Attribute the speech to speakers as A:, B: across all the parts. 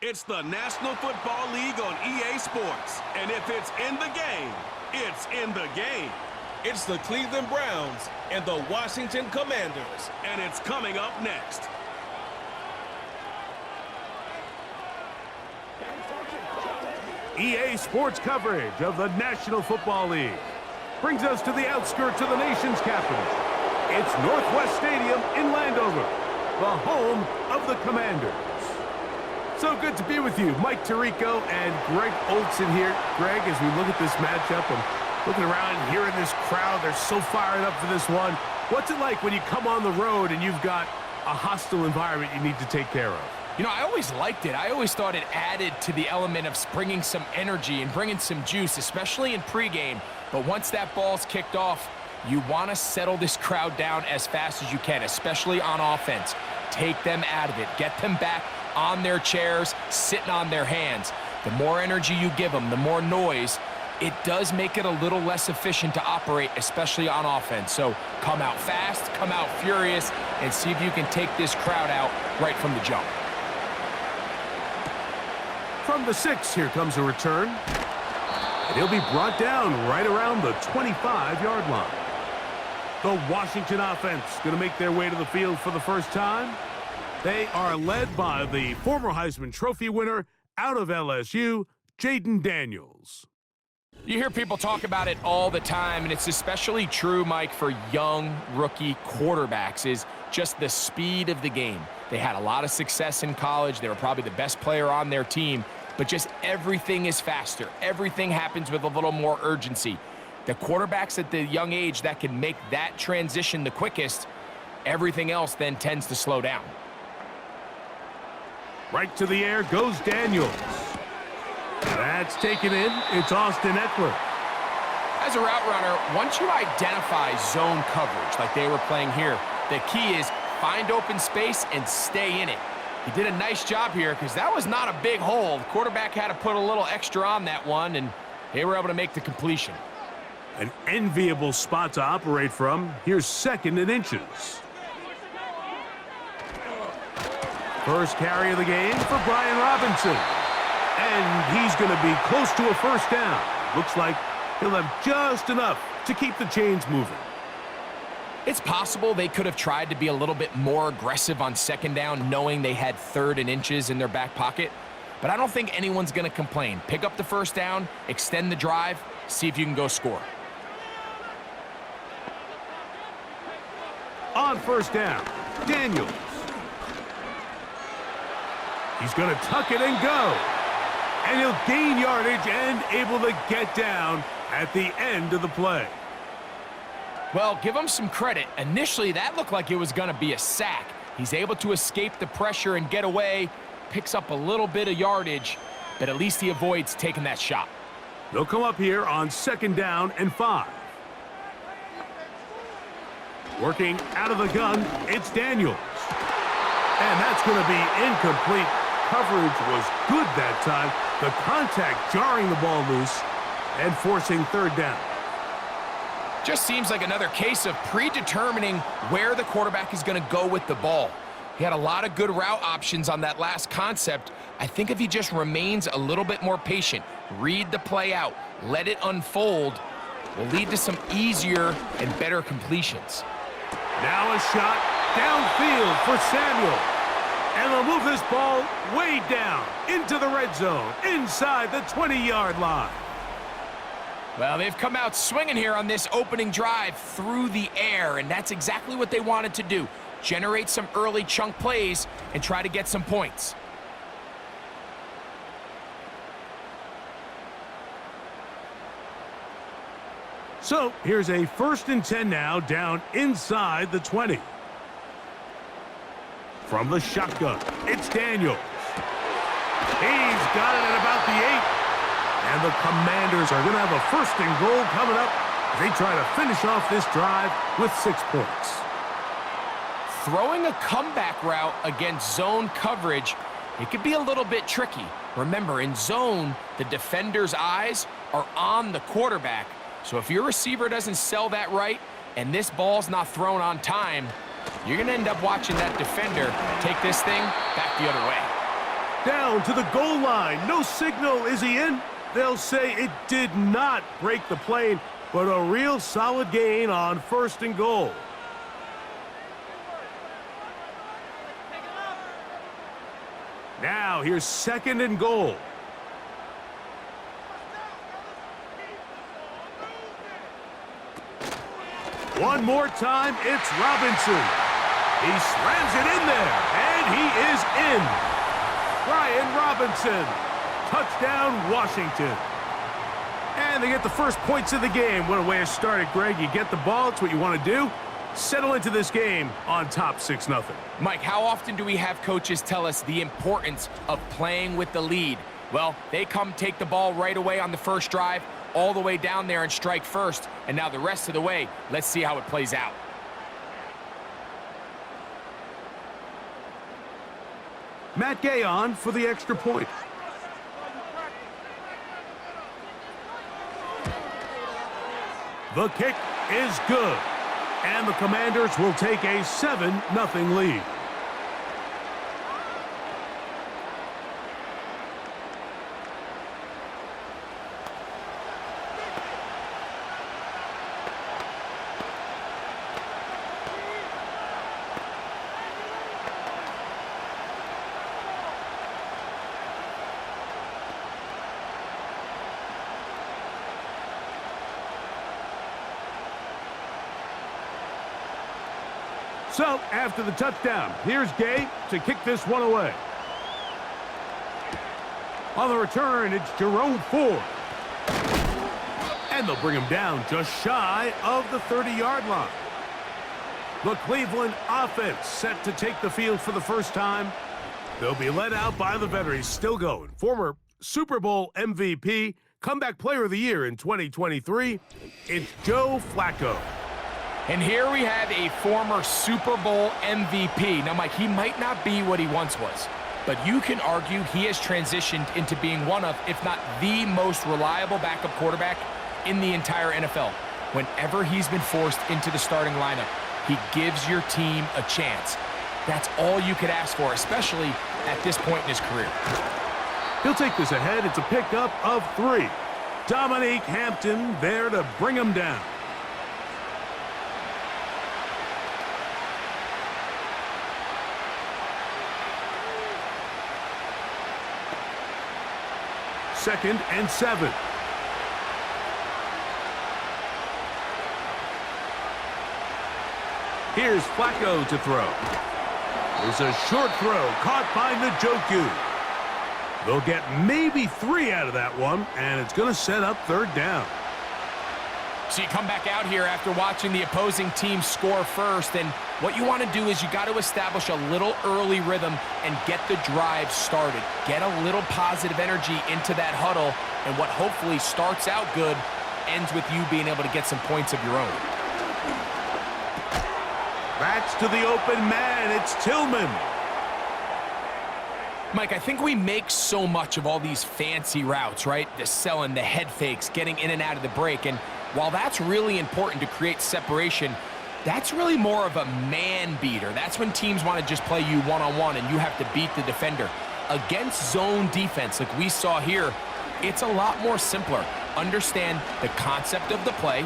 A: It's the National Football League on EA Sports. And if it's in the game, it's in the game. It's the Cleveland Browns and the Washington Commanders. And it's coming up next.
B: EA Sports coverage of the National Football League brings us to the outskirts of the nation's capital. It's Northwest Stadium in Landover, the home of the Commanders. So good to be with you. Mike Tirico and Greg Olson here. Greg, as we look at this matchup, I'm looking around and hearing this crowd. They're so fired up for this one. What's it like when you come on the road and you've got a hostile environment you need to take care of?
C: You know, I always liked it. I always thought it added to the element of bringing some energy and bringing some juice, especially in pregame. But once that ball's kicked off, you want to settle this crowd down as fast as you can, especially on offense. Take them out of it. Get them back on their chairs, sitting on their hands. The more energy you give them, the more noise, it does make it a little less efficient to operate, especially on offense. So come out fast, come out furious, and see if you can take this crowd out right from the jump.
B: From the 6, here comes a return. And he'll be brought down right around the 25-yard line. The Washington offense going to make their way to the field for the first time. They are led by the former Heisman Trophy winner out of LSU, Jaden Daniels.
C: You hear people talk about it all the time, and it's especially true, Mike, for young rookie quarterbacks, is just the speed of the game. They had a lot of success in college. They were probably the best player on their team, but just everything is faster. Everything happens with a little more urgency. The quarterbacks at the young age that can make that transition the quickest, everything else then tends to slow down.
B: Right to the air goes Daniels. That's taken in. It's Austin Eckler.
C: As a route runner, once you identify zone coverage like they were playing here, the key is find open space and stay in it. He did a nice job here because that was not a big hole. The quarterback had to put a little extra on that one, and they were able to make the completion.
B: An enviable spot to operate from. Here's 2nd and inches. First carry of the game for Brian Robinson. And he's going to be close to a first down. Looks like he'll have just enough to keep the chains moving.
C: It's possible they could have tried to be a little bit more aggressive on 2nd down, knowing they had 3rd and inches in their back pocket. But I don't think anyone's going to complain. Pick up the first down, extend the drive, see if you can go score.
B: On first down, Daniels. He's going to tuck it and go. And he'll gain yardage and able to get down at the end of the play.
C: Well, give him some credit. Initially, that looked like it was going to be a sack. He's able to escape the pressure and get away, picks up a little bit of yardage, but at least he avoids taking that shot.
B: They'll come up here on 2nd down and 5. Working out of the gun, it's Daniels. And that's going to be incomplete. Coverage was good that time. The contact jarring the ball loose and forcing 3rd down.
C: Just seems like another case of predetermining where the quarterback is going to go with the ball. He had a lot of good route options on that last concept. I think if he just remains a little bit more patient, read the play out, let it unfold, will lead to some easier and better completions.
B: Now a shot downfield for Samuel. And they'll move this ball way down into the red zone, inside the 20-yard line.
C: Well, they've come out swinging here on this opening drive through the air, and that's exactly what they wanted to do. Generate some early chunk plays and try to get some points.
B: So here's a 1st and 10 now, down inside the 20. From the shotgun, it's Daniels. He's got it at about the 8. And the Commanders are going to have a 1st and goal coming up as they try to finish off this drive with 6 points.
C: Throwing a comeback route against zone coverage, it could be a little bit tricky. Remember, in zone, the defender's eyes are on the quarterback. So if your receiver doesn't sell that right and this ball's not thrown on time, you're going to end up watching that defender take this thing back the other way.
B: Down to the goal line. No signal. Is he in? They'll say it did not break the plane, but a real solid gain on 1st and goal. Now here's 2nd and goal. One more time, it's Robinson. He slams it in there, and he is in. Brian Robinson. Touchdown, Washington. And they get the first points of the game. What a way to start it, Greg. You get the ball. It's what you want to do. Settle into this game on top 6-0.
C: Mike, how often do we have coaches tell us the importance of playing with the lead? Well, they come take the ball right away on the first drive, all the way down there and strike first. And now the rest of the way, let's see how it plays out.
B: Matt Gay on for the extra point. The kick is good. And the Commanders will take a 7-0 lead. So, after the touchdown, here's Gay to kick this one away. On the return, it's Jerome Ford. And they'll bring him down just shy of the 30-yard line. The Cleveland offense set to take the field for the first time. They'll be led out by the veterans still going. Former Super Bowl MVP, comeback player of the year in 2023, it's Joe Flacco.
C: And here we have a former Super Bowl MVP. Now, Mike, he might not be what he once was, but you can argue he has transitioned into being one of, if not the most reliable backup quarterback in the entire NFL. Whenever he's been forced into the starting lineup, he gives your team a chance. That's all you could ask for, especially at this point in his career.
B: He'll take this ahead. It's a pickup of 3. Dominique Hampton there to bring him down. Second and 7. Here's Flacco to throw. There's a short throw caught by Njoku. They'll get maybe 3 out of that one, and it's going to set up 3rd down.
C: So you come back out here after watching the opposing team score first, and what you want to do is you got to establish a little early rhythm and get the drive started. Get a little positive energy into that huddle, and what hopefully starts out good ends with you being able to get some points of your own.
B: Backs to the open man. It's Tillman.
C: Mike, I think we make so much of all these fancy routes, right? The selling, the head fakes, getting in and out of the break, and while that's really important to create separation, that's really more of a man beater. That's when teams want to just play you one-on-one and you have to beat the defender. Against zone defense like we saw here, it's a lot more simpler. Understand the concept of the play,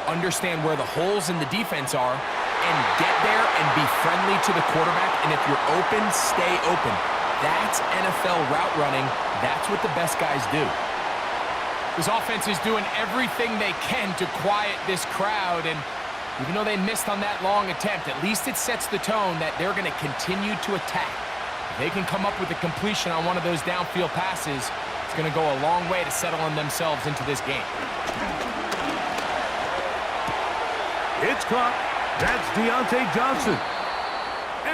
C: understand where the holes in the defense are, and get there and be friendly to the quarterback. And if you're open, stay open. That's NFL route running. That's what the best guys do. This offense is doing everything they can to quiet this crowd, and even though they missed on that long attempt, at least it sets the tone that they're going to continue to attack. If they can come up with a completion on one of those downfield passes, it's going to go a long way to settling themselves into this game.
B: It's caught. That's Deontay Johnson.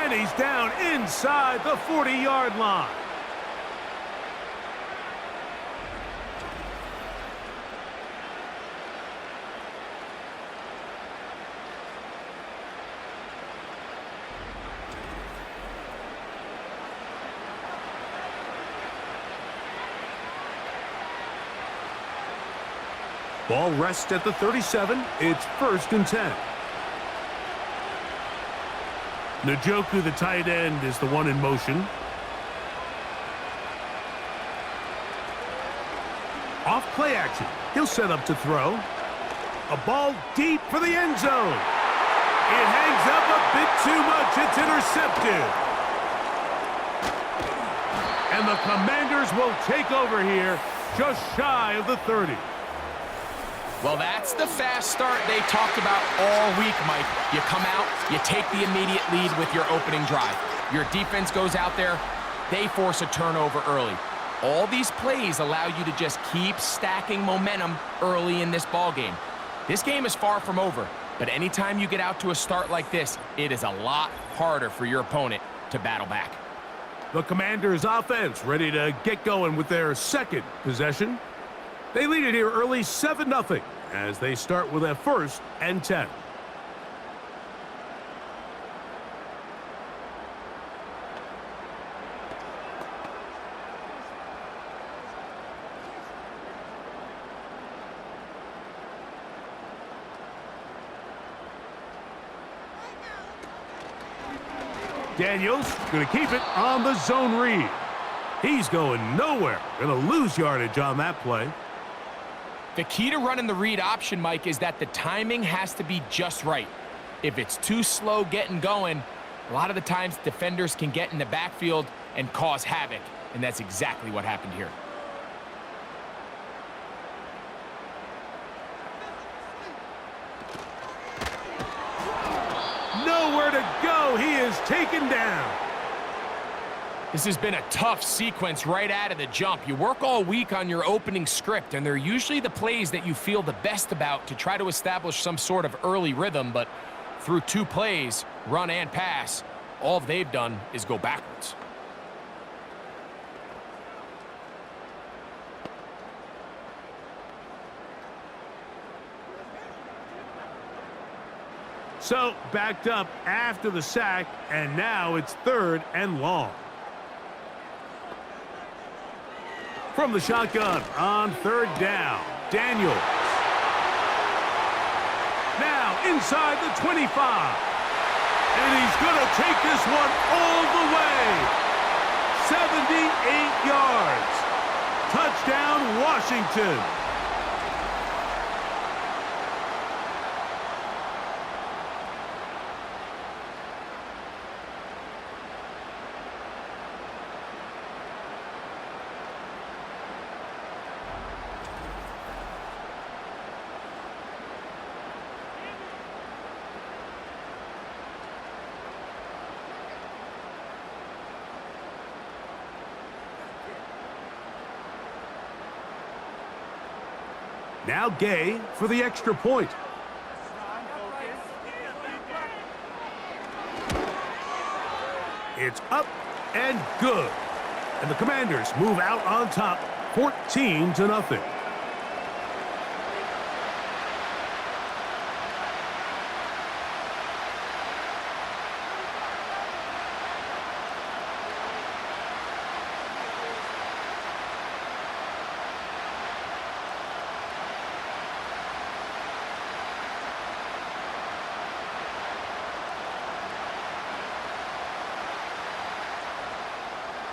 B: And he's down inside the 40-yard line. Ball rests at the 37. It's 1st and 10. Njoku, the tight end, is the one in motion. Off play action. He'll set up to throw. A ball deep for the end zone. It hangs up a bit too much. It's intercepted. And the Commanders will take over here just shy of the 30.
C: Well, that's the fast start they talked about all week, Mike. You come out, you take the immediate lead with your opening drive. Your defense goes out there, they force a turnover early. All these plays allow you to just keep stacking momentum early in this ball game. This game is far from over, but anytime you get out to a start like this, it is a lot harder for your opponent to battle back.
B: The Commanders' offense ready to get going with their second possession. They lead it here early 7-0 as they start with a 1st and 10. Daniels going to keep it on the zone read. He's going nowhere. Going to lose yardage on that play.
C: The key to running the read option, Mike, is that the timing has to be just right. If it's too slow getting going, a lot of the times defenders can get in the backfield and cause havoc, and that's exactly what happened here.
B: Nowhere to go. He is taken down.
C: This has been a tough sequence right out of the jump. You work all week on your opening script, and they're usually the plays that you feel the best about to try to establish some sort of early rhythm, but through 2 plays, run and pass, all they've done is go backwards.
B: So, backed up after the sack, and now it's 3rd and long. From the shotgun on 3rd down, Daniels. Now inside the 25. And he's going to take this one all the way. 78 yards. Touchdown, Washington. Now Gay for the extra point. It's up and good. And the Commanders move out on top 14-0.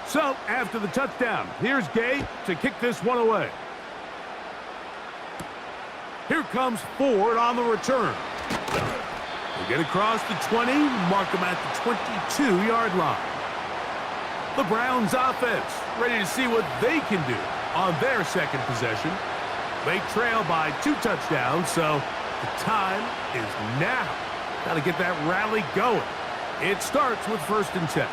B: So, after the touchdown, here's Gay to kick this one away. Here comes Ford on the return. They get across the 20, mark them at the 22-yard line. The Browns offense ready to see what they can do on their second possession. They trail by 2 touchdowns, so the time is now. Got to get that rally going. It starts with 1st and 10.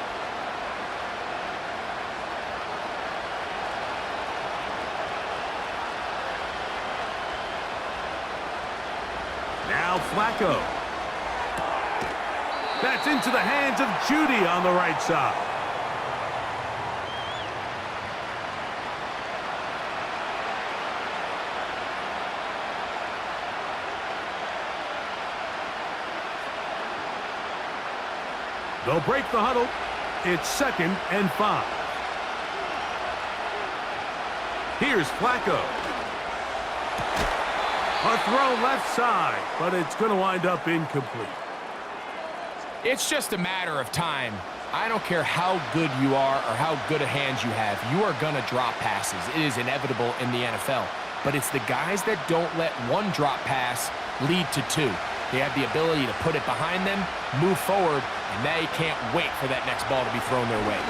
B: Now Flacco. That's into the hands of Judy on the right side. They'll break the huddle. It's 2nd and 5. Here's Flacco. A throw left side, but it's going to wind up incomplete.
C: It's just a matter of time. I don't care how good you are or how good a hand you have. You are going to drop passes. It is inevitable in the NFL. but it's the guys that don't let one drop pass lead to two. They have the ability to put it behind them, move forward, and they can't wait for that next ball to be thrown their way.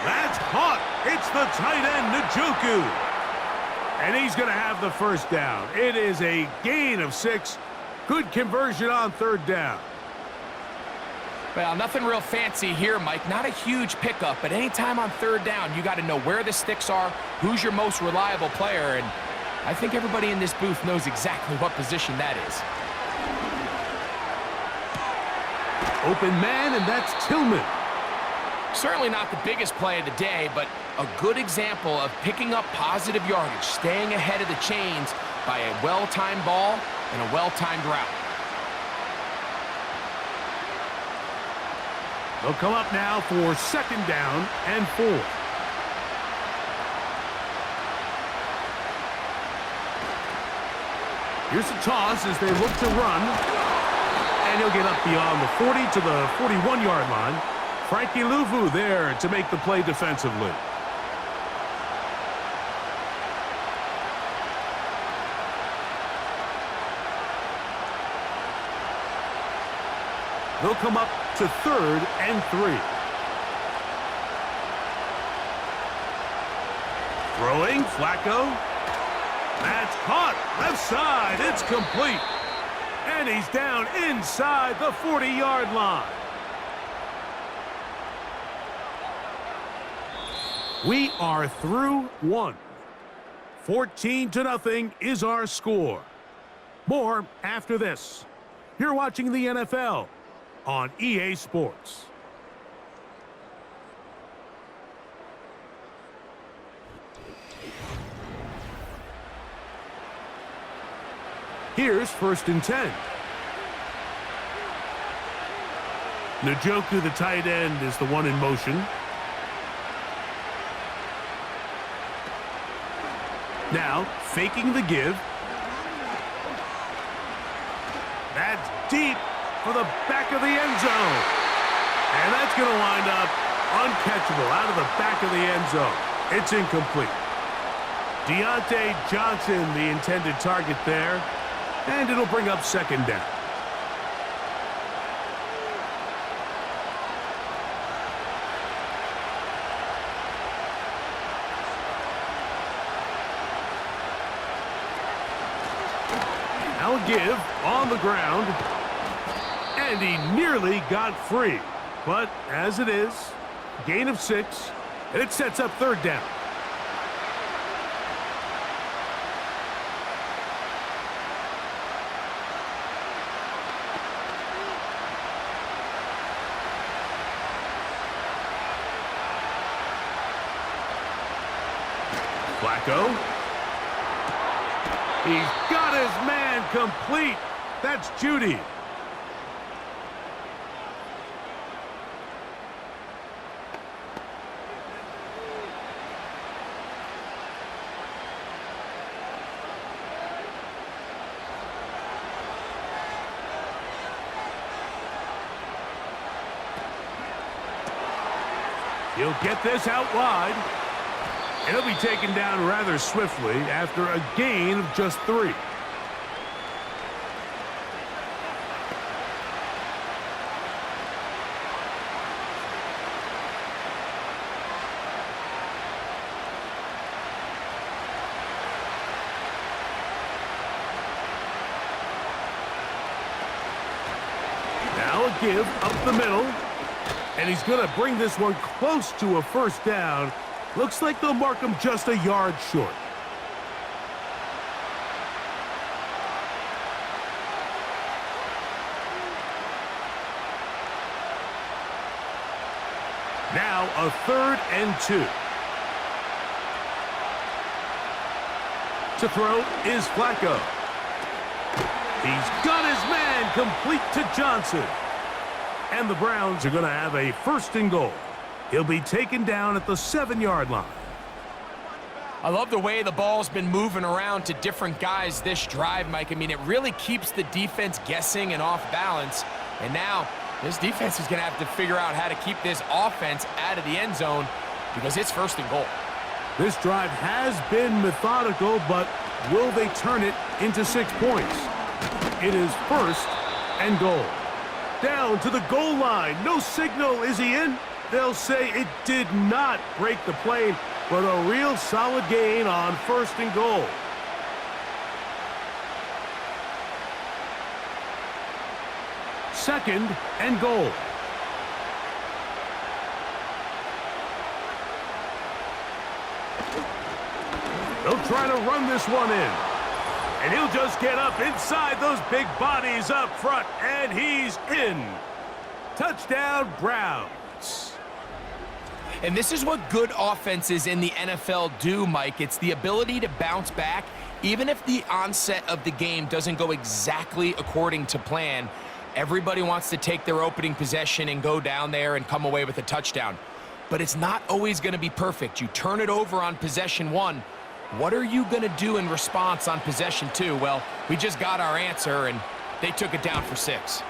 B: That's caught. It's the tight end, Njoku. And he's going to have the first down. It is a gain of 6. Good conversion on third down.
C: Well, nothing real fancy here, Mike. Not a huge pickup, but anytime on third down, you got to know where the sticks are, who's your most reliable player, and I think everybody in this booth knows exactly what position that is.
B: Open man, and that's Tillman.
C: Certainly not the biggest play of the day, but a good example of picking up positive yardage, staying ahead of the chains by a well-timed ball and a well-timed route.
B: They'll come up now for second down and 4. Here's a toss as they look to run. And he'll get up beyond the 40 to the 41-yard line. Frankie Luvu there to make the play defensively. They'll come up to third and 3. Throwing, Flacco. That's caught. Left side. It's complete. And he's down inside the 40-yard line. We are through 1. 14-0 is our score. More after this. You're watching the NFL on EA Sports. Here's 1st and 10. Njoku, the tight end, is the one in motion. Now, faking the give. That's deep for the back of the end zone. And that's going to wind up uncatchable out of the back of the end zone. It's incomplete. Deontay Johnson, the intended target there. And it'll bring up second down. Now a give on the ground. And he nearly got free. But as it is, gain of 6. And it sets up third down. Flacco. He's got his man complete. That's Judy. He'll get this out wide. And he'll be taken down rather swiftly after a gain of just 3. Now a give up the middle. And he's going to bring this one close to a first down. Looks like they'll mark him just a yard short. Now a 3rd and 2. To throw is Flacco. He's got his man complete to Johnson. And the Browns are going to have a 1st and goal. He'll be taken down at the 7-yard line.
C: I love the way the ball's been moving around to different guys this drive, Mike. I mean, it really keeps the defense guessing and off balance. And now this defense is going to have to figure out how to keep this offense out of the end zone because it's 1st and goal.
B: This drive has been methodical, but will they turn it into 6 points? It is 1st and goal. Down to the goal line. No signal. Is he in? They'll say it did not break the plane, but a real solid gain on 1st and goal. Second and goal. They'll try to run this one in. And he'll just get up inside those big bodies up front, and he's in. Touchdown, Browns.
C: And this is what good offenses in the NFL do, Mike. It's the ability to bounce back, even if the onset of the game doesn't go exactly according to plan. Everybody wants to take their opening possession and go down there and come away with a touchdown. But it's not always going to be perfect. You turn it over on possession 1. What are you going to do in response on possession 2? Well, we just got our answer, and they took it down for 6.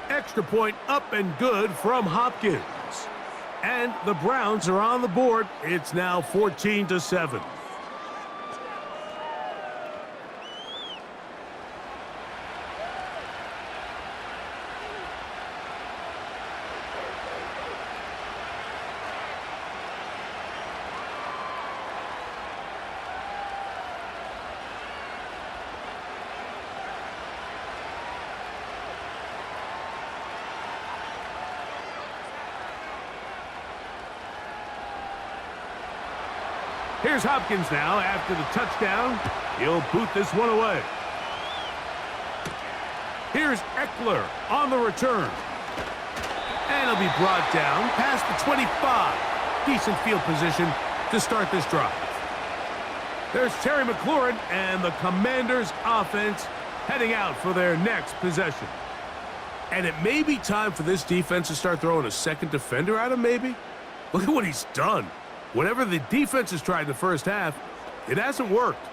B: Extra point up and good from Hopkins. And the Browns are on the board. It's now 14-7. Here's Hopkins now after the touchdown. He'll boot this one away. Here's Eckler on the return. And he'll be brought down past the 25. Decent field position to start this drive. There's Terry McLaurin and the Commanders' offense heading out for their next possession. And it may be time for this defense to start throwing a second defender at him, maybe. Look at what he's done. Whatever the defense has tried in the first half, it hasn't worked.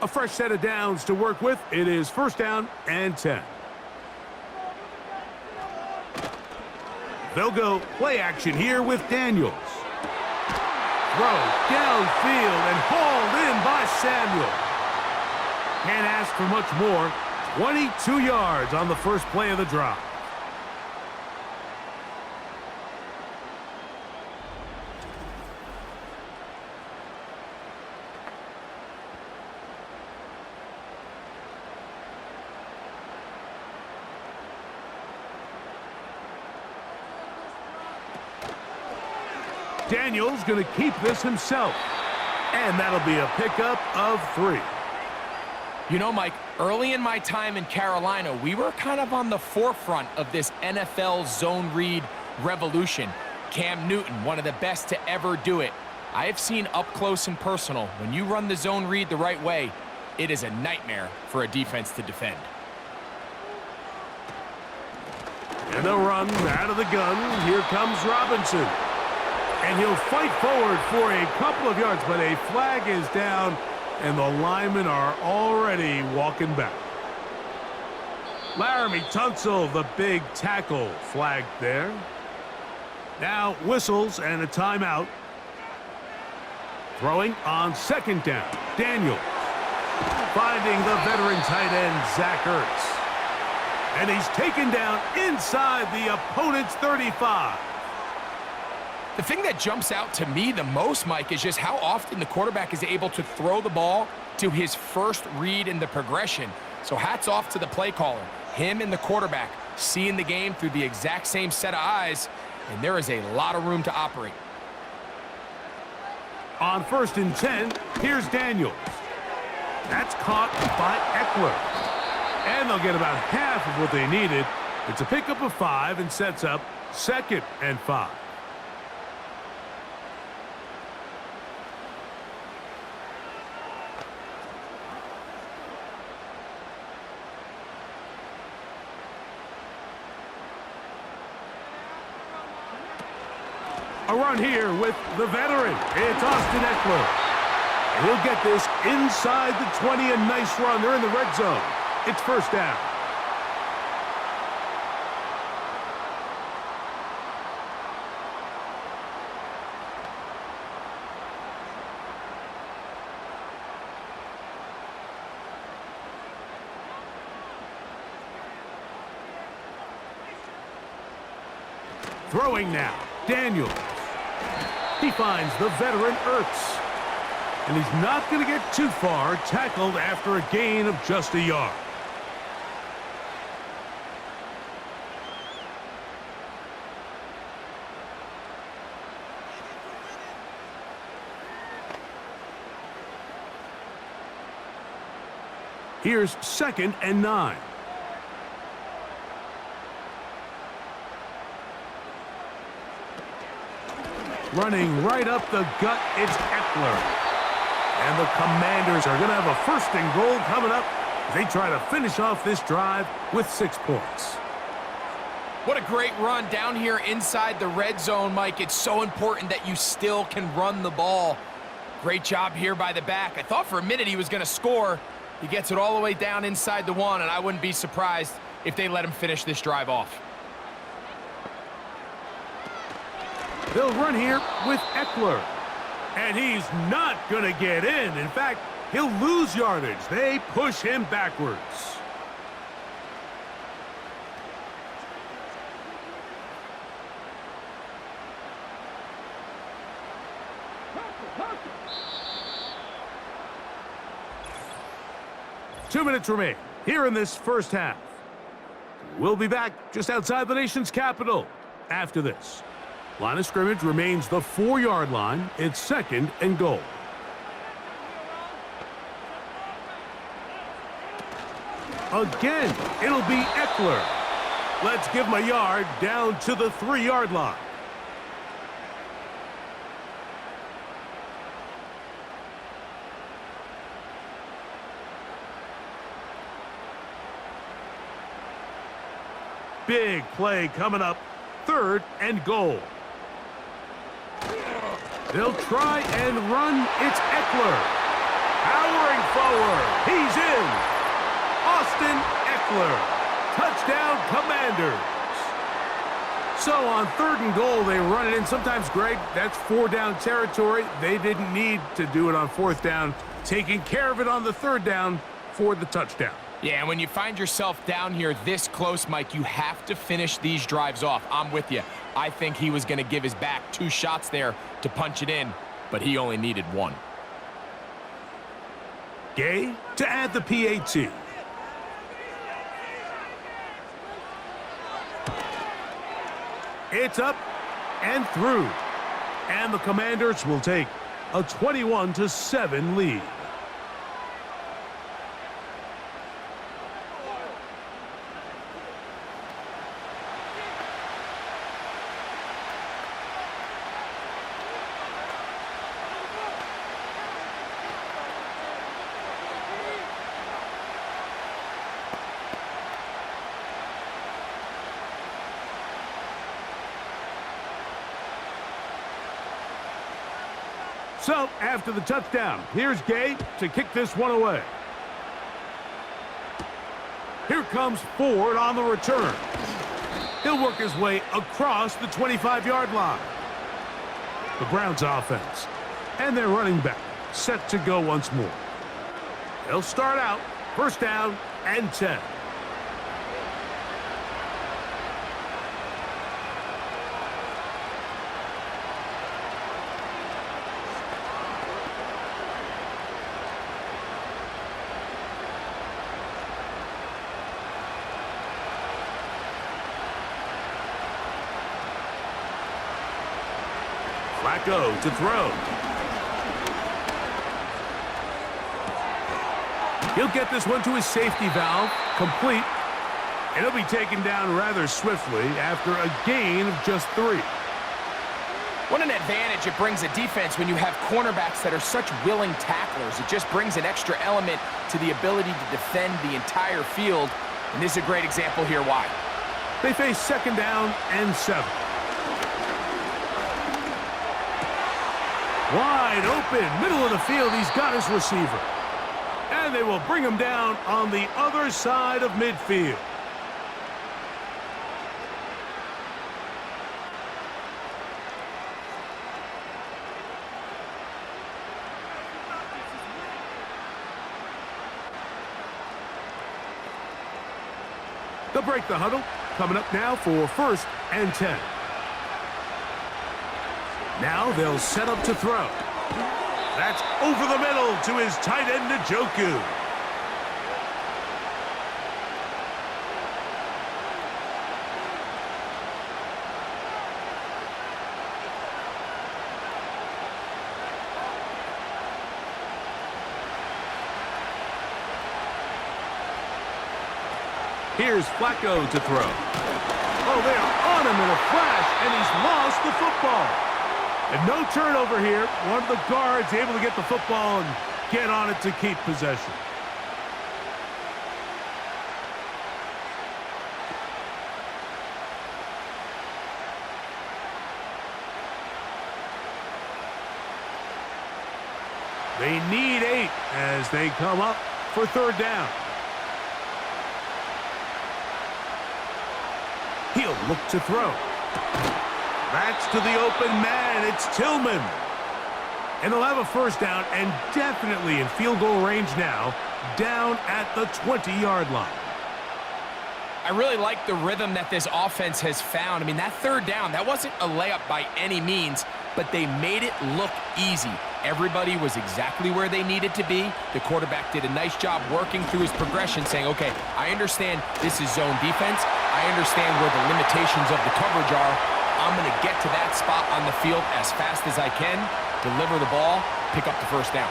B: A fresh set of downs to work with. It is 1st down and 10. They'll go play action here with Daniels. Throw downfield and hauled in by Samuel. Can't ask for much more. 22 yards on the first play of the drive. Daniels going to keep this himself. And that'll be a pickup of 3.
C: You know, Mike, early in my time in Carolina, we were kind of on the forefront of this NFL zone read revolution. Cam Newton, one of the best to ever do it. I have seen up close and personal, when you run the zone read the right way, it is a nightmare for a defense to defend.
B: And they'll run out of the gun. Here comes Robinson. And he'll fight forward for a couple of yards, but a flag is down, and the linemen are already walking back. Laramie Tunsil, the big tackle, flagged there. Now whistles and a timeout. Throwing on 2nd down. Daniels finding the veteran tight end, Zach Ertz. And he's taken down inside the opponent's 35.
C: The thing that jumps out to me the most, Mike, is just how often the quarterback is able to throw the ball to his first read in the progression. So hats off to the play caller. Him and the quarterback seeing the game through the exact same set of eyes, and there is a lot of room to operate.
B: On 1st and 10, here's Daniels. That's caught by Eckler. And they'll get about half of what they needed. It's a pickup of 5 and sets up 2nd and 5. A run here with the veteran. It's Austin Eckler. And he'll get this inside the 20. A nice run. They're in the red zone. It's 1st down. Throwing now, Daniels. He finds the veteran Ertz. And he's not going to get too far, tackled after a gain of just a yard. Here's 2nd and 9. Running right up the gut, it's Eckler. And the Commanders are going to have a 1st and goal coming up as they try to finish off this drive with 6 points.
C: What a great run down here inside the red zone, Mike. It's so important that you still can run the ball. Great job here by the back. I thought for a minute he was going to score. He gets it all the way down inside the 1, and I wouldn't be surprised if they let him finish this drive off.
B: They'll run here with Eckler. And he's not going to get in. In fact, he'll lose yardage. They push him backwards. Two minutes remain here in this first half. We'll be back just outside the nation's capital after this. Line of scrimmage remains the 4-yard line. It's 2nd and goal. Again, it'll be Eckler. Let's give him a yard down to the 3-yard line. Big play coming up. 3rd and goal. They'll try and run. It's Eckler. Powering forward. He's in. Austin Eckler. Touchdown, Commanders. So on 3rd and goal, they run it in. Sometimes, Greg, that's 4-down territory. They didn't need to do it on 4th down. Taking care of it on the 3rd down for the touchdown.
C: Yeah, and when you find yourself down here this close, Mike, you have to finish these drives off. I'm with you. I think he was going to give his back 2 shots there to punch it in, but he only needed 1.
B: Gay to add the PAT. It's up and through. And the Commanders will take a 21-7 lead. So, after the touchdown, here's Gay to kick this one away. Here comes Ford on the return. He'll work his way across the 25-yard line. The Browns offense and their running back set to go once more. They'll start out 1st down and 10. Flacco to throw. He'll get this one to his safety valve, complete, and he'll be taken down rather swiftly after a gain of just 3.
C: What an advantage it brings a defense when you have cornerbacks that are such willing tacklers. It just brings an extra element to the ability to defend the entire field, and this is a great example here why.
B: They face 2nd down and 7. Wide open, middle of the field, he's got his receiver. And they will bring him down on the other side of midfield. They'll break the huddle, coming up now for 1st and 10. Now they'll set up to throw. That's over the middle to his tight end, Njoku. Here's Flacco to throw. Oh, they are on him in a flash, and he's lost the football. And no turnover here. One of the guards able to get the football and get on it to keep possession. They need 8 as they come up for third down. He'll look to throw. That's to the open man. It's Tillman. And they'll have a first down and definitely in field goal range now, down at the 20-yard line.
C: I really like the rhythm that this offense has found. I mean, that third down, that wasn't a layup by any means, but they made it look easy. Everybody was exactly where they needed to be. The quarterback did a nice job working through his progression, saying, okay, I understand this is zone defense. I understand where the limitations of the coverage are. I'm going to get to that spot on the field as fast as I can, deliver the ball, pick up the first down.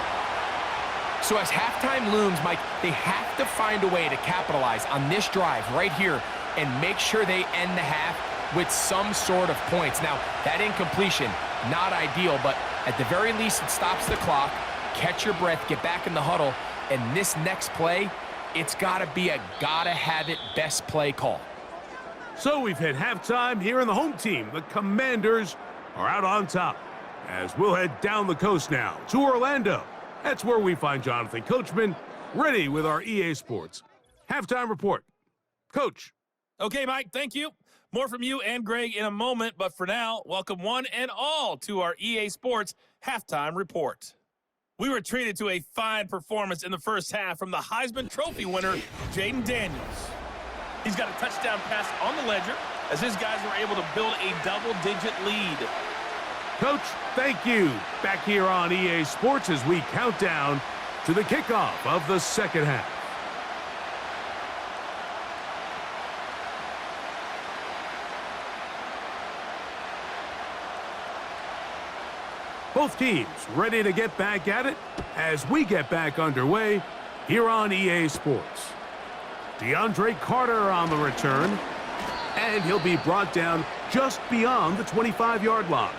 C: So as halftime looms, Mike, they have to find a way to capitalize on this drive right here and make sure they end the half with some sort of points. Now, that incompletion, not ideal, but at the very least, it stops the clock. Catch your breath, get back in the huddle, and this next play, it's got to be a gotta-have-it best play call.
B: So we've hit halftime here in the home team. The Commanders are out on top. As we'll head down the coast now to Orlando. That's where we find Jonathan Coachman ready with our EA Sports halftime report. Coach.
D: Okay, Mike, thank you. More from you and Greg in a moment, but for now, welcome one and all to our EA Sports halftime report. We were treated to a fine performance in the first half from the Heisman Trophy winner, Jaden Daniels. He's got a touchdown pass on the ledger as his guys were able to build a double-digit lead.
B: Coach, thank you. Back here on EA Sports as we count down to the kickoff of the second half. Both teams ready to get back at it as we get back underway here on EA Sports. DeAndre Carter on the return, and he'll be brought down just beyond the 25-yard line.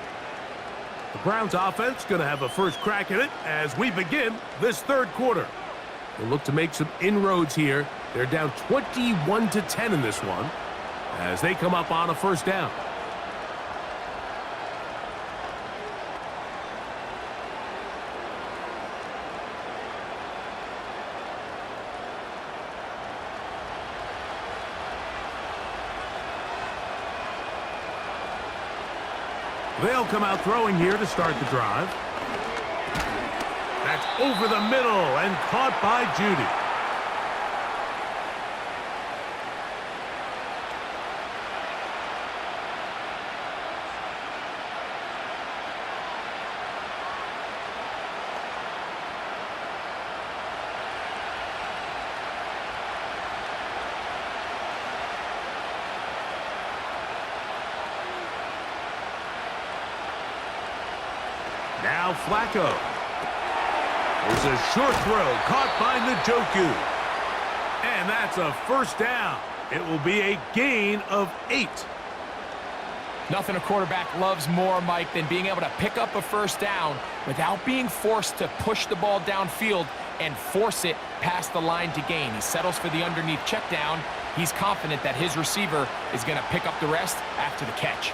B: The Browns offense going to have a first crack at it as we begin this third quarter. They'll look to make some inroads here. They're down 21-10 in this one as they come up on a first down. They'll come out throwing here to start the drive. That's over the middle and caught by Judy. Now Flacco. There's a short throw caught by Njoku. And that's a first down. It will be a gain of 8.
C: Nothing a quarterback loves more, Mike, than being able to pick up a first down without being forced to push the ball downfield and force it past the line to gain. He settles for the underneath check down. He's confident that his receiver is going to pick up the rest after the catch.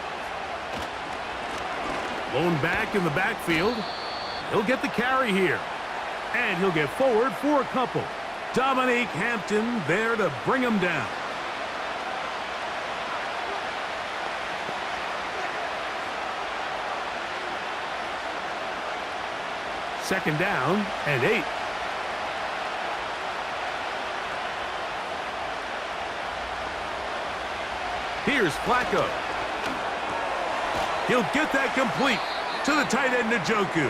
B: Blown back in the backfield. He'll get the carry here. And he'll get forward for a couple. Dominique Hampton there to bring him down. Second down and 8. Here's Flacco. He'll get that complete to the tight end, Njoku.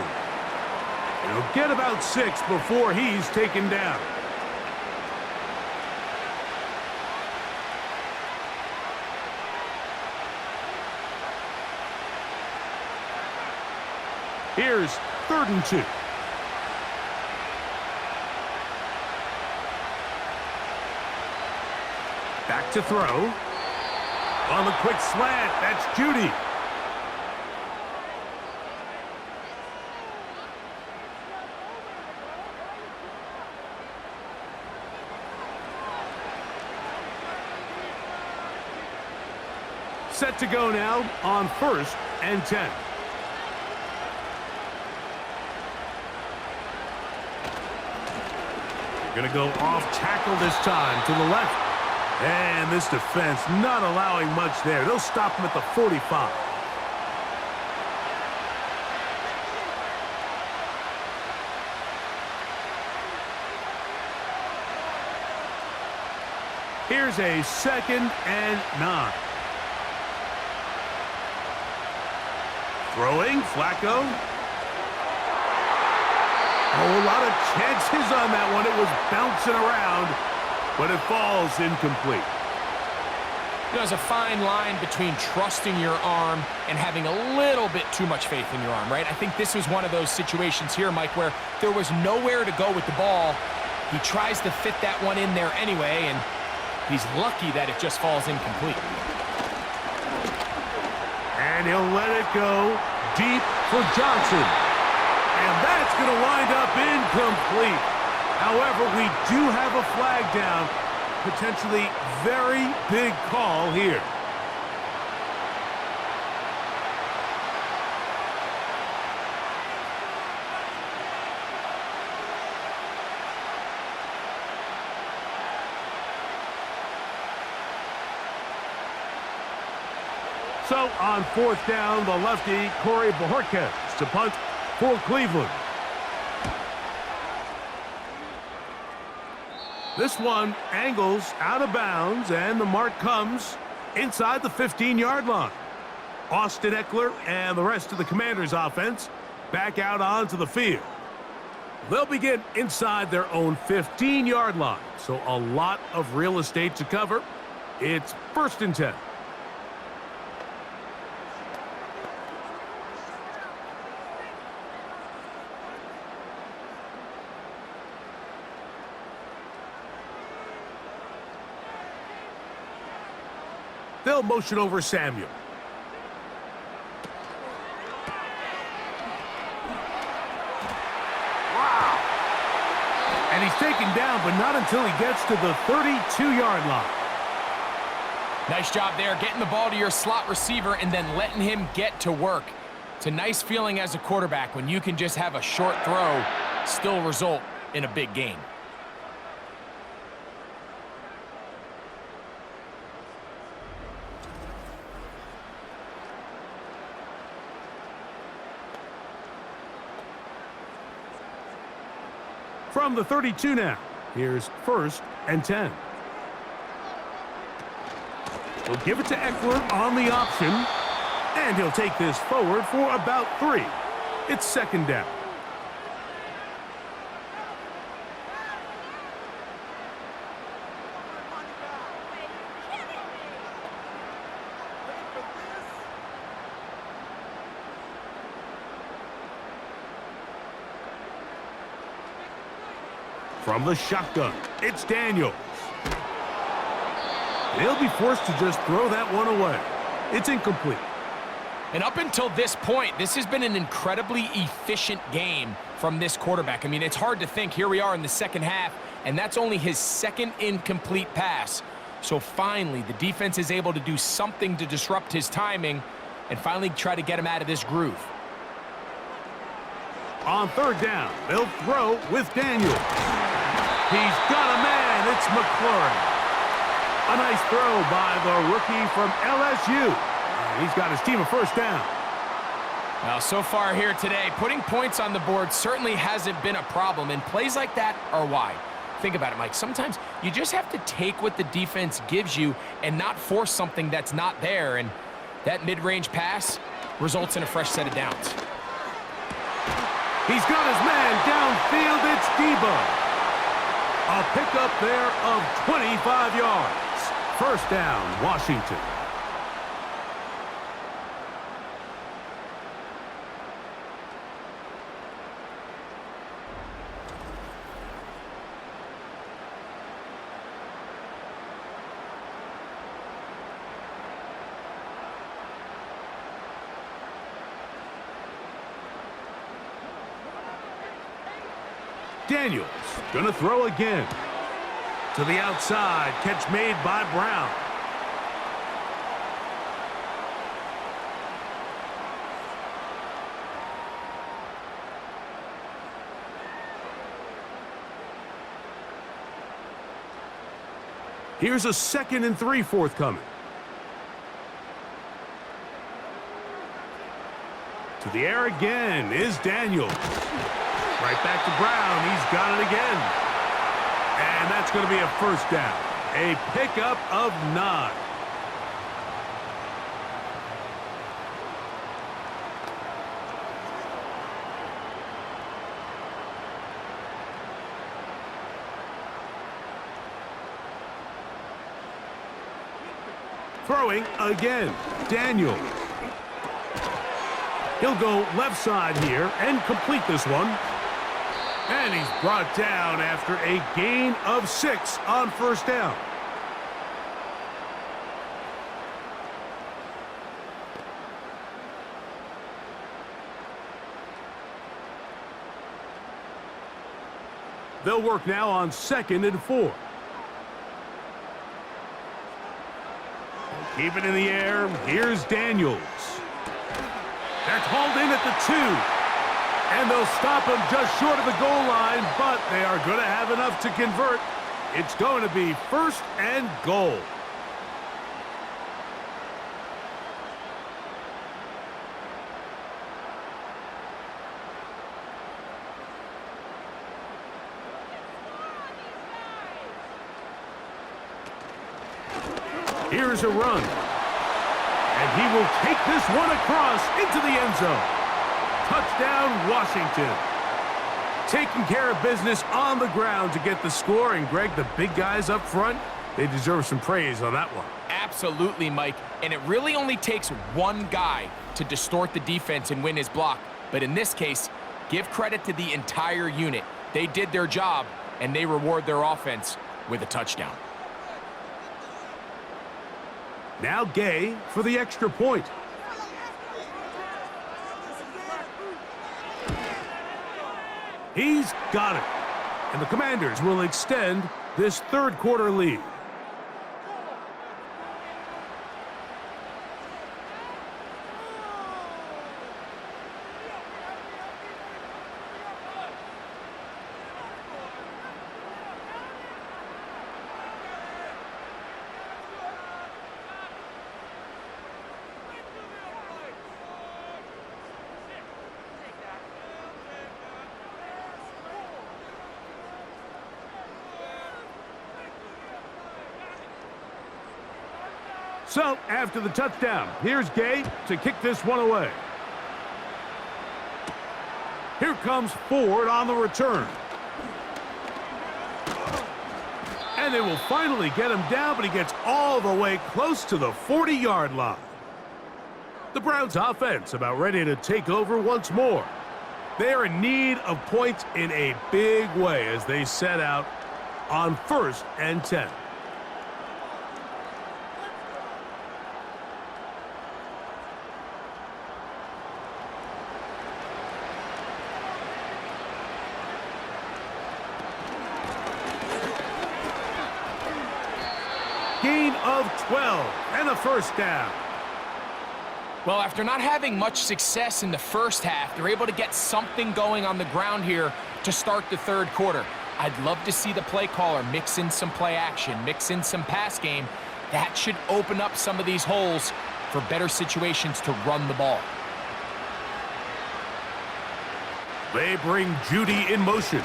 B: He'll get about 6 before he's taken down. Here's 3rd and 2. Back to throw. On the quick slant, that's Judy. Set to go now on 1st and 10. Going to go off tackle this time to the left. And this defense not allowing much there. They'll stop him at the 45. Here's a 2nd and 9. Throwing, Flacco. Oh, a lot of chances on that one. It was bouncing around, but it falls incomplete.
C: There's a fine line between trusting your arm and having a little bit too much faith in your arm, right? I think this was one of those situations here, Mike, where there was nowhere to go with the ball. He tries to fit that one in there anyway, and he's lucky that it just falls incomplete.
B: And he'll let it go deep for Johnson. And that's going to wind up incomplete. However, we do have a flag down. Potentially very big call here. So on 4th down, the lefty, Corey Bojorquez to punt for Cleveland. This one angles out of bounds, and the mark comes inside the 15-yard line. Austin Eckler and the rest of the Commanders' offense back out onto the field. They'll begin inside their own 15-yard line, so a lot of real estate to cover. It's 1st and 10. They'll motion over Samuel. Wow. And he's taken down, but not until he gets to the 32-yard line.
C: Nice job there, getting the ball to your slot receiver and then letting him get to work. It's a nice feeling as a quarterback when you can just have a short throw, still result in a big game.
B: From the 32 now, here's 1st and 10. He'll give it to Eckler on the option, and he'll take this forward for about 3. It's 2nd down. From the shotgun, it's Daniels. They'll be forced to just throw that one away. It's incomplete.
C: And up until this point, this has been an incredibly efficient game from this quarterback. I mean, it's hard to think. Here we are in the 2nd half, and that's only his 2nd incomplete pass. So finally, the defense is able to do something to disrupt his timing and finally try to get him out of this groove.
B: On 3rd down, they'll throw with Daniels. He's got a man. It's McLaurin. A nice throw by the rookie from LSU. He's got his team a 1st down.
C: Now, so far here today, putting points on the board certainly hasn't been a problem, and plays like that are why. Think about it, Mike. Sometimes you just have to take what the defense gives you and not force something that's not there, and that mid-range pass results in a fresh set of downs.
B: He's got his man downfield. It's Debo. A pickup there of 25 yards. First down, Washington. Daniels gonna throw again. To the outside, catch made by Brown. Here's a 2nd and 3 forthcoming. To the air again is Daniels. Right back to Brown. He's got it again. And that's going to be a first down. A pickup of 9. Throwing again. Daniels. He'll go left side here and complete this one. And he's brought down after a gain of 6 on first down. They'll work now on 2nd and 4. Keep it in the air. Here's Daniels. They're called in at the 2. And they'll stop him just short of the goal line, but they are going to have enough to convert. It's going to be 1st and goal. Here's a run. And he will take this one across into the end zone. Touchdown, Washington. Taking care of business on the ground to get the score. And, Greg, the big guys up front, they deserve some praise on that one.
C: Absolutely, Mike. And it really only takes one guy to distort the defense and win his block. But in this case, give credit to the entire unit. They did their job, and they reward their offense with a touchdown.
B: Now Gay for the extra point. He's got it. And the Commanders will extend this 3rd quarter lead. So, after the touchdown, here's Gay to kick this one away. Here comes Ford on the return. And they will finally get him down, but he gets all the way close to the 40-yard line. The Browns offense about ready to take over once more. They are in need of points in a big way as they set out on 1st and 10. Gain of 12 and a first down.
C: Well, after not having much success in the first half, they're able to get something going on the ground here to start the 3rd quarter. I'd love to see the play caller mix in some play action, mix in some pass game. That should open up some of these holes for better situations to run the ball.
B: They bring Judy in motion.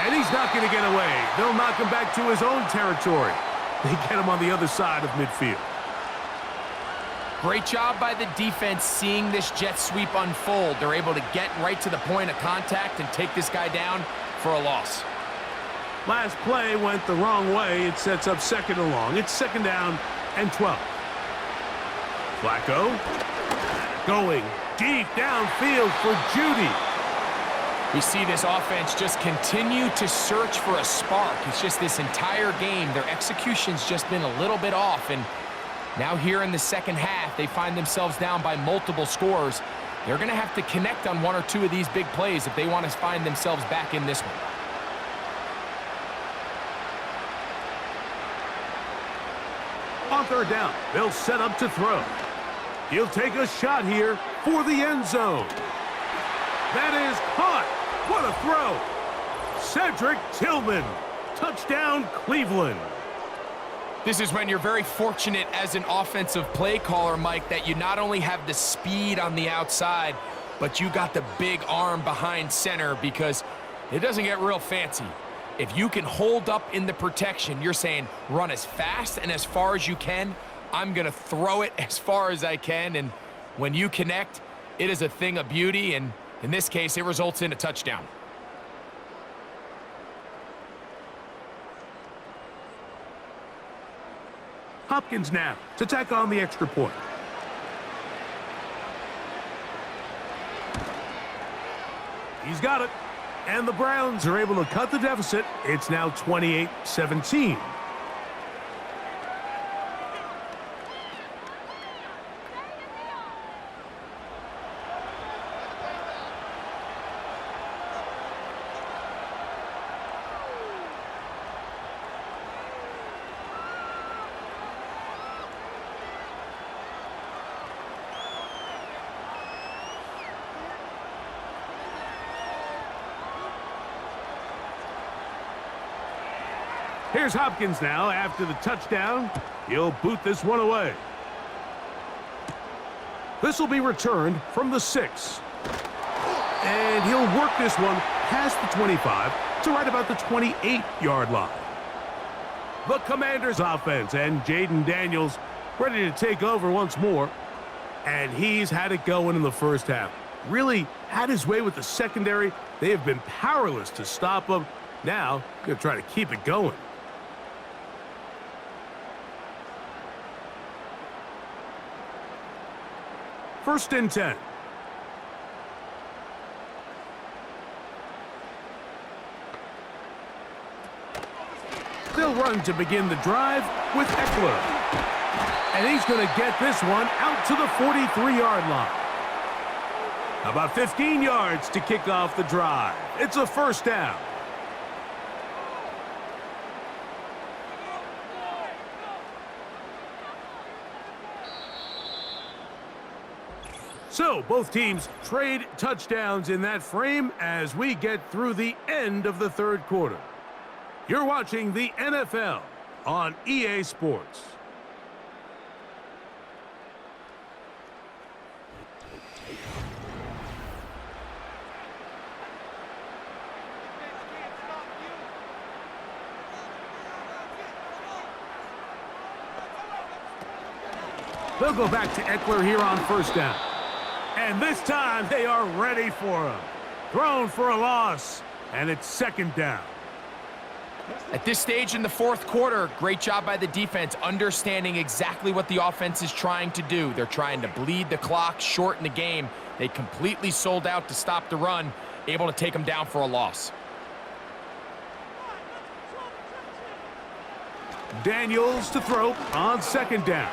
B: And he's not going to get away. They'll knock him back to his own territory. They get him on the other side of midfield.
C: Great job by the defense seeing this jet sweep unfold. They're able to get right to the point of contact and take this guy down for a loss.
B: Last play went the wrong way. It sets up second and long. It's second down and 12. Flacco going deep downfield for Judy.
C: We see this offense just continue to search for a spark. It's just this entire game, their execution's just been a little bit off, and now here in the second half, they find themselves down by multiple scores. They're going to have to connect on one or two of these big plays if they want to find themselves back in this one.
B: On third down, they'll set up to throw. He'll take a shot here for the end zone. That is caught. What a throw. Cedric Tillman. Touchdown, Cleveland.
C: This is when you're very fortunate as an offensive play caller, Mike, that you not only have the speed on the outside, but you got the big arm behind center, because it doesn't get real fancy. If you can hold up in the protection, you're saying run as fast and as far as you can. I'm going to throw it as far as I can, and when you connect, it is a thing of beauty, and in this case, it results in a touchdown.
B: Hopkins now to tack on the extra point. He's got it. And the Browns are able to cut the deficit. It's now 28-17. Here's Hopkins now after the touchdown. He'll boot this one away. This will be returned from the 6. And he'll work this one past the 25 to right about the 28-yard line. The Commanders offense and Jaden Daniels ready to take over once more. And he's had it going in the first half. Really had his way with the secondary. They have been powerless to stop him. Now, going to try to keep it going. First and 10. They'll run to begin the drive with Eckler. And he's going to get this one out to the 43-yard line. About 15 yards to kick off the drive. It's a first down. So, both teams trade touchdowns in that frame as we get through the end of the third quarter. You're watching the NFL on EA Sports. They'll go back to Eckler here on first down. And this time, they are ready for him. Thrown for a loss, and it's second down.
C: At this stage in the fourth quarter, great job by the defense, understanding exactly what the offense is trying to do. They're trying to bleed the clock, shorten the game. They completely sold out to stop the run, able to take them down for a loss.
B: Daniels to throw on second down.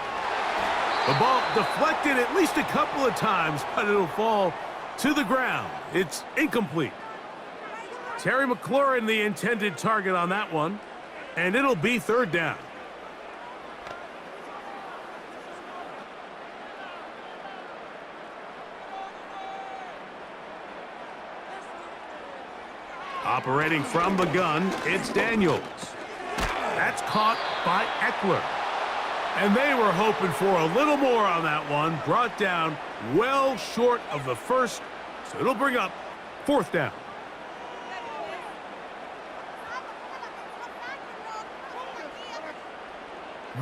B: The ball deflected at least a couple of times, but it'll fall to the ground. It's incomplete. Terry McLaurin, the intended target on that one, and it'll be third down. Operating from the gun, it's Daniels. That's caught by Eckler. And they were hoping for a little more on that one. Brought down well short of the first, so it'll bring up fourth down.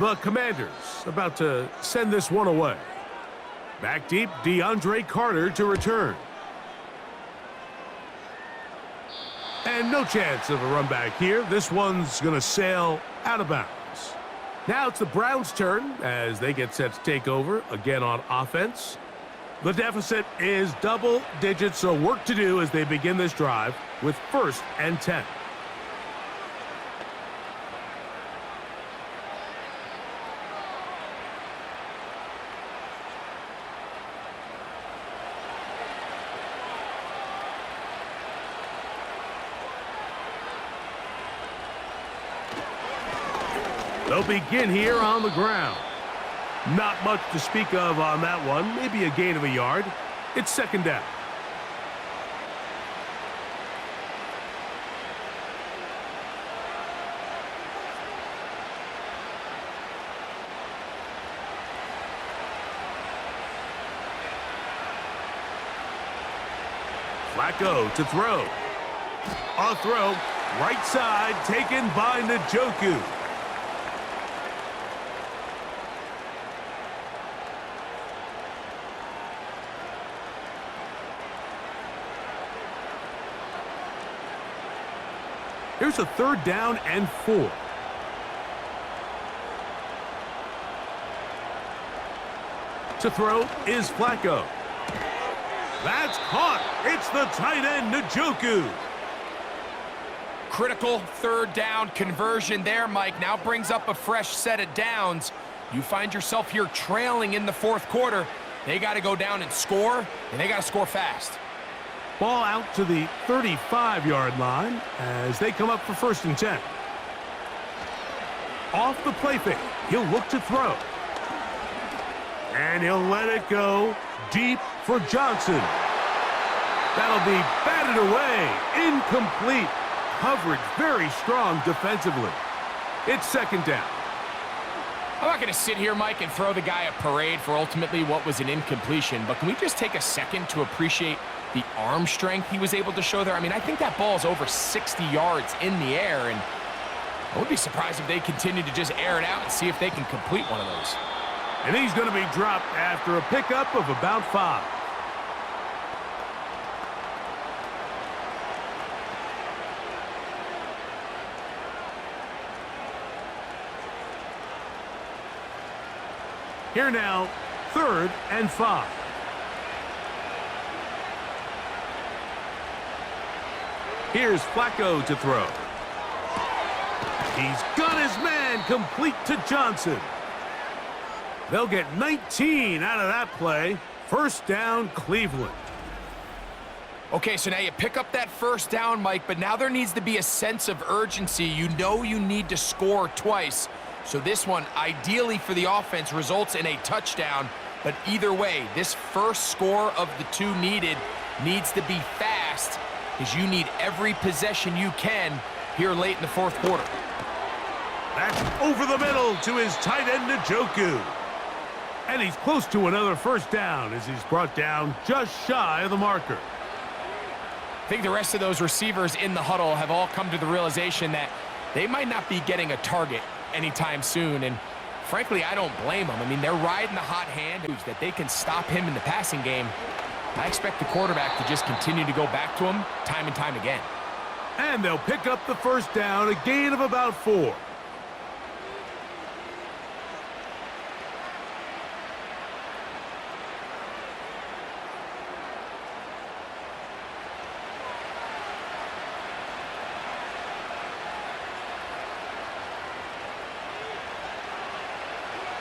B: The Commanders about to send this one away. Back deep, DeAndre Carter to return. And no chance of a run back here. This one's going to sail out of bounds. Now it's the Browns' turn as they get set to take over again on offense. The deficit is double digits, so work to do as they begin this drive with 1st and 10. They'll begin here on the ground. Not much to speak of on that one. Maybe a gain of a yard. It's 2nd down. Flacco to throw. On throw, right side, taken by Njoku. Here's a 3rd down and 4. To throw is Flacco. That's caught. It's the tight end, Njoku.
C: Critical 3rd down conversion there, Mike. Now brings up a fresh set of downs. You find yourself here trailing in the 4th quarter. They got to go down and score, and they got to score fast.
B: Ball out to the 35-yard line as they come up for 1st and 10. Off the play fake, he'll look to throw. And he'll let it go deep for Johnson. That'll be batted away. Incomplete. Coverage very strong defensively. It's 2nd down.
C: I'm not going to sit here, Mike, and throw the guy a parade for ultimately what was an incompletion, but can we just take a second to appreciate the arm strength he was able to show there? I mean, I think that ball's over 60 yards in the air, and I would be surprised if they continue to just air it out and see if they can complete one of those.
B: And he's going to be dropped after a pickup of about 5. Here now, 3rd and 5. Here's Flacco to throw. He's got his man complete to Johnson. They'll get 19 out of that play. 1st down, Cleveland.
C: Okay, so now you pick up that 1st down, Mike, but now there needs to be a sense of urgency. You know you need to score twice. So this one, ideally for the offense, results in a touchdown. But either way, this first score of the 2 needed needs to be fast, because you need every possession you can here late in the 4th quarter.
B: That's over the middle to his tight end, Njoku. And he's close to another 1st down as he's brought down just shy of the marker.
C: I think the rest of those receivers in the huddle have all come to the realization that they might not be getting a target anytime soon, and frankly, I don't blame them. I mean, they're riding the hot hand that they can stop him in the passing game. I expect the quarterback to just continue to go back to him time and time again.
B: And they'll pick up the 1st down, a gain of about 4.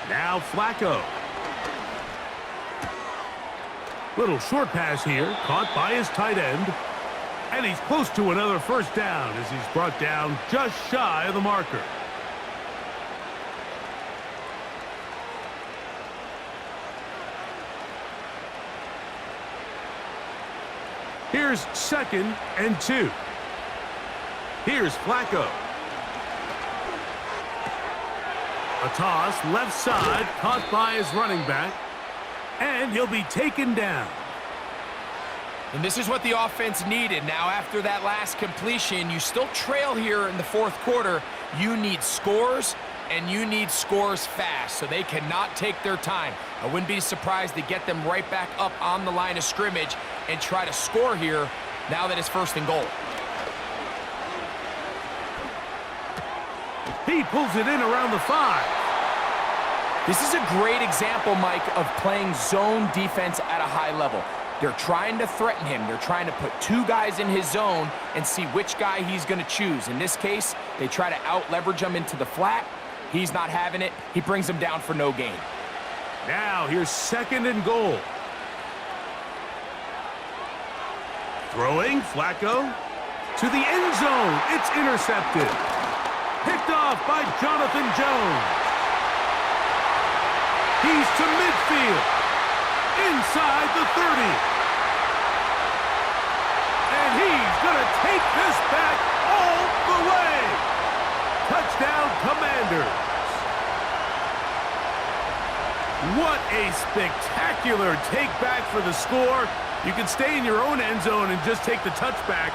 B: Now Flacco. Little short pass here, caught by his tight end. And he's close to another 1st down as he's brought down just shy of the marker. Here's 2nd and 2. Here's Flacco. A toss, left side, caught by his running back. And he'll be taken down.
C: And this is what the offense needed. Now, after that last completion, you still trail here in the 4th quarter. You need scores, and you need scores fast, so they cannot take their time. I wouldn't be surprised to get them right back up on the line of scrimmage and try to score here now that it's 1st and goal.
B: He pulls it in around the 5.
C: This is a great example, Mike, of playing zone defense at a high level. They're trying to threaten him. They're trying to put 2 guys in his zone and see which guy he's going to choose. In this case, they try to out-leverage him into the flat. He's not having it. He brings him down for no gain.
B: Now here's 2nd and goal. Throwing, Flacco. To the end zone. It's intercepted. Picked off by Jonathan Jones. He's to midfield. Inside the 30. And he's going to take this back all the way. Touchdown, Commanders. What a spectacular take back for the score. You can stay in your own end zone and just take the touchback.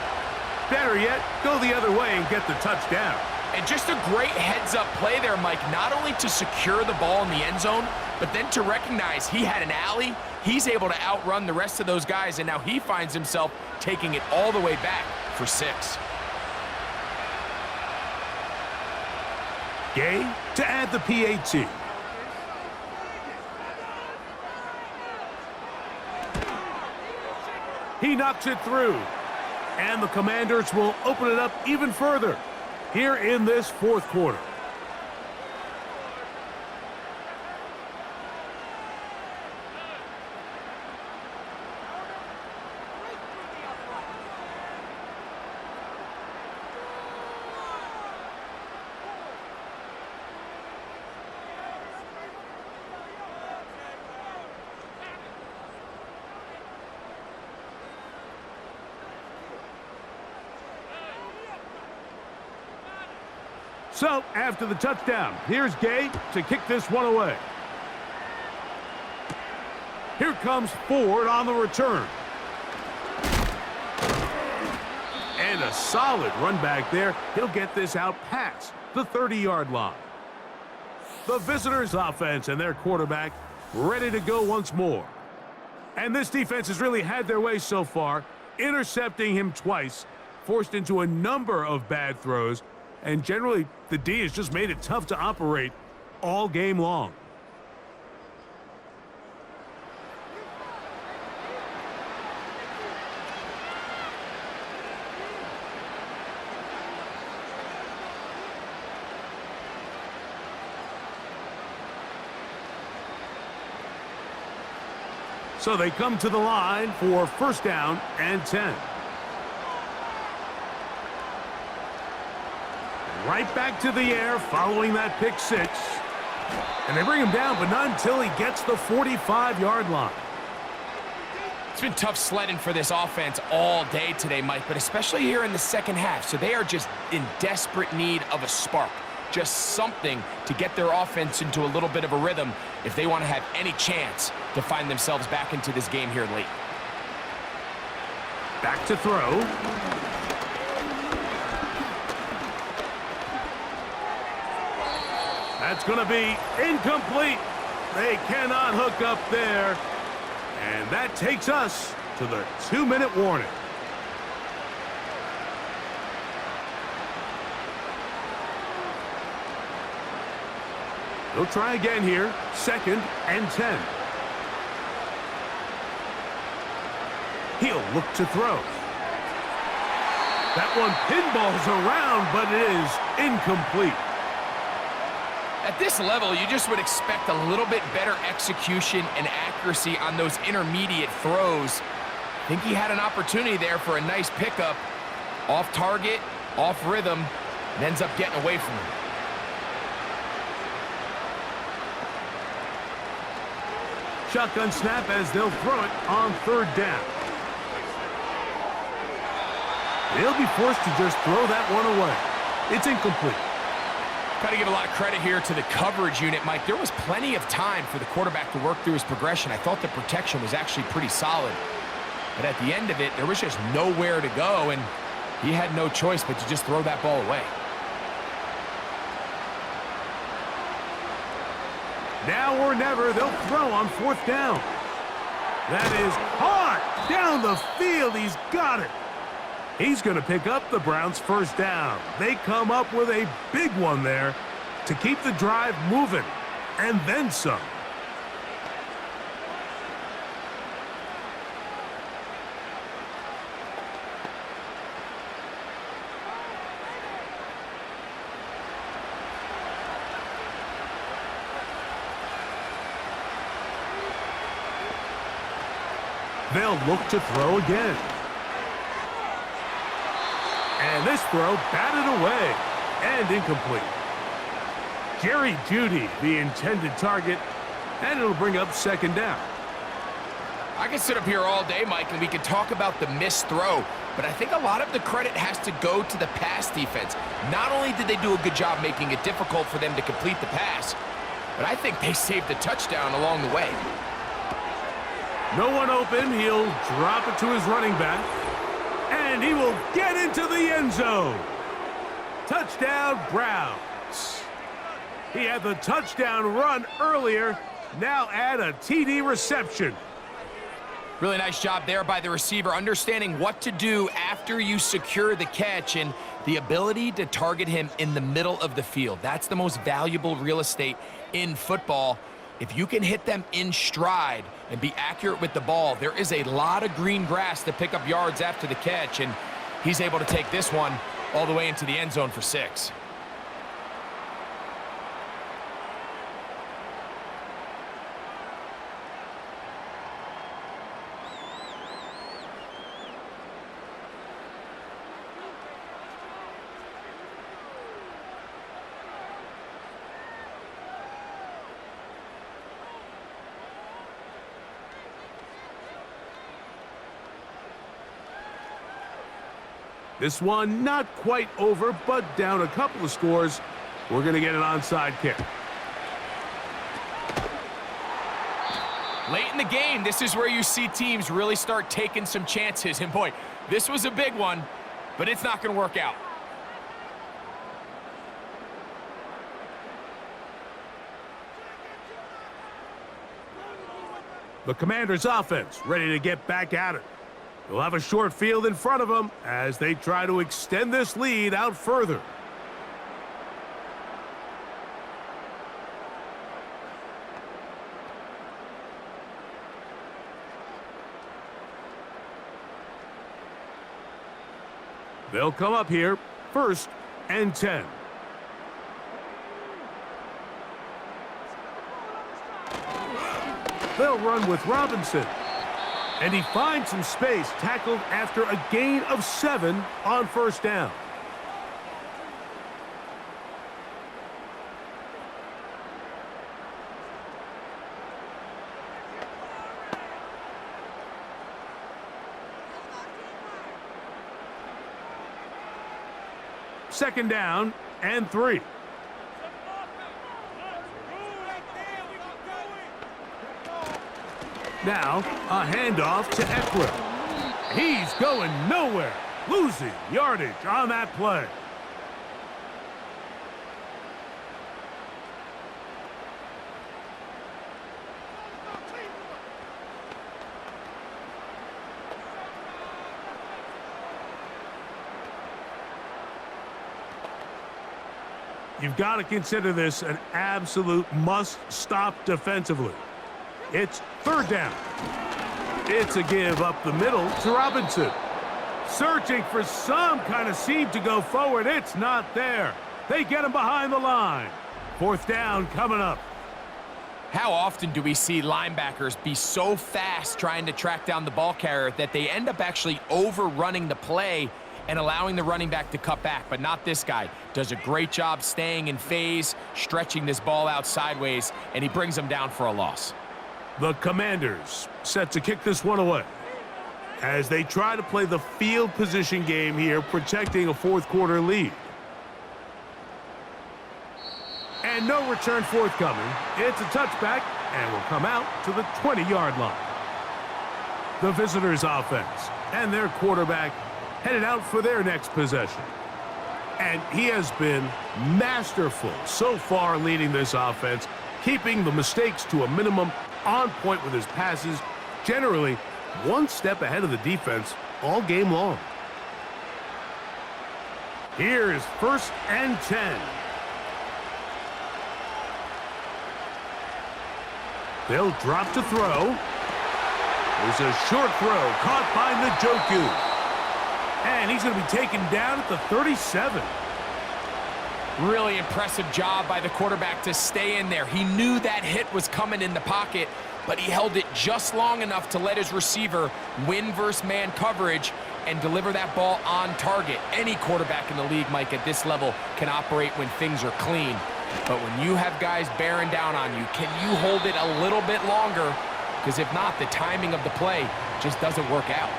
B: Better yet, go the other way and get the touchdown.
C: And just a great heads-up play there, Mike, not only to secure the ball in the end zone, but then to recognize he had an alley. He's able to outrun the rest of those guys, and now he finds himself taking it all the way back for 6.
B: Gay to add the PAT. He knocks it through. And the Commanders will open it up even further here in this 4th quarter. So, after the touchdown, here's Gay to kick this one away. Here comes Ford on the return. And a solid run back there. He'll get this out past the 30-yard line. The visitors' offense and their quarterback ready to go once more. And this defense has really had their way so far, intercepting him twice, forced into a number of bad throws, and generally, the D has just made it tough to operate all game long. So they come to the line for 1st down and 10. Right back to the air following that pick 6. And they bring him down, but not until he gets the 45-yard line.
C: It's been tough sledding for this offense all day today, Mike, but especially here in the 2nd half. So they are just in desperate need of a spark, just something to get their offense into a little bit of a rhythm if they want to have any chance to find themselves back into this game here late.
B: Back to throw. That's going to be incomplete. They cannot hook up there. And that takes us to the 2-minute warning. They'll try again here. 2nd and 10. He'll look to throw. That one pinballs around, but it is incomplete.
C: At this level, you just would expect a little bit better execution and accuracy on those intermediate throws. I think he had an opportunity there for a nice pickup. Off target, off rhythm, and ends up getting away from him.
B: Shotgun snap as they'll throw it on 3rd down. They'll be forced to just throw that one away. It's incomplete.
C: Got to give a lot of credit here to the coverage unit, Mike. There was plenty of time for the quarterback to work through his progression. I thought the protection was actually pretty solid. But at the end of it, there was just nowhere to go, and he had no choice but to just throw that ball away.
B: Now or never, they'll throw on 4th down. That is hard down the field. He's got it. He's going to pick up the Browns' 1st down. They come up with a big one there to keep the drive moving, and then some. They'll look to throw again. And this throw batted away and incomplete. Jerry Jeudy, the intended target, and it'll bring up 2nd down.
C: I could sit up here all day, Mike, and we could talk about the missed throw, but I think a lot of the credit has to go to the pass defense. Not only did they do a good job making it difficult for them to complete the pass, but I think they saved the touchdown along the way.
B: No one open. He'll drop it to his running back. And he will get into the end zone. Touchdown, Browns. He had the touchdown run earlier. Now add a TD reception.
C: Really nice job there by the receiver, understanding what to do after you secure the catch and the ability to target him in the middle of the field. That's the most valuable real estate in football. If you can hit them in stride and be accurate with the ball, there is a lot of green grass to pick up yards after the catch, and he's able to take this one all the way into the end zone for 6.
B: This one not quite over, but down a couple of scores. We're going to get an onside kick.
C: Late in the game, this is where you see teams really start taking some chances. And boy, this was a big one, but it's not going to work out.
B: The Commanders' offense ready to get back at it. They'll have a short field in front of them as they try to extend this lead out further. They'll come up here, 1st and 10. They'll run with Robinson. And he finds some space, tackled after a gain of 7 on 1st down. Second down and 3. Now, a handoff to Eckler. He's going nowhere, losing yardage on that play. You've got to consider this an absolute must-stop defensively. It's 3rd down. It's a give up the middle to Robinson. Searching for some kind of seam to go forward. It's not there. They get him behind the line. 4th down coming up.
C: How often do we see linebackers be so fast trying to track down the ball carrier that they end up actually overrunning the play and allowing the running back to cut back? But not this guy. Does a great job staying in phase, stretching this ball out sideways, and he brings them down for a loss.
B: The Commanders set to kick this one away as they try to play the field position game here, protecting a 4th quarter lead. And no return forthcoming. It's a touchback and will come out to the 20-yard line. The visitors' offense and their quarterback headed out for their next possession. And he has been masterful so far leading this offense. keeping the mistakes to a minimum, on point with his passes, generally one step ahead of the defense all game long. Here is 1st and 10. They'll drop to throw. There's a short throw caught by Njoku. And he's going to be taken down at the 37.
C: Really impressive job by the quarterback to stay in there. He knew that hit was coming in the pocket, but he held it just long enough to let his receiver win versus man coverage and deliver that ball on target. Any quarterback in the league, Mike, at this level can operate when things are clean. But when you have guys bearing down on you, can you hold it a little bit longer? Because if not, the timing of the play just doesn't work out.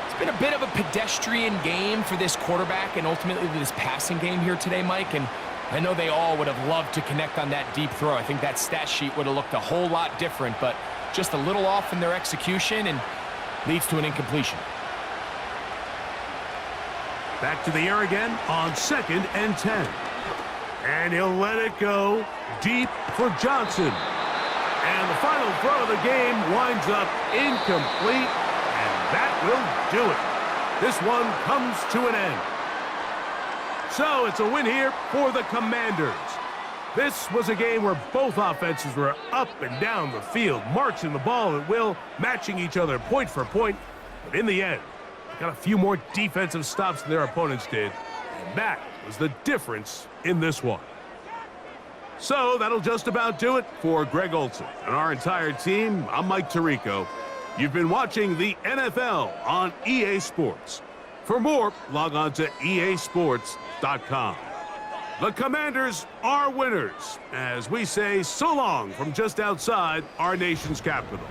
C: It's been a bit of a pedestrian game for this quarterback and ultimately this passing game here today, Mike. And I know they all would have loved to connect on that deep throw. I think that stat sheet would have looked a whole lot different, but just a little off in their execution and leads to an incompletion.
B: Back to the air again on 2nd and 10. And he'll let it go deep for Johnson. And the final throw of the game winds up incomplete, and that will do it. This one comes to an end. So it's a win here for the Commanders. This was a game where both offenses were up and down the field, marching the ball at will, matching each other point for point. But in the end, they got a few more defensive stops than their opponents did, and that was the difference in this one. So that'll just about do it for Greg Olson and our entire team. I'm Mike Tirico. You've been watching the NFL on EA Sports. For more, log on to easports.com. The Commanders are winners, as we say so long from just outside our nation's capital.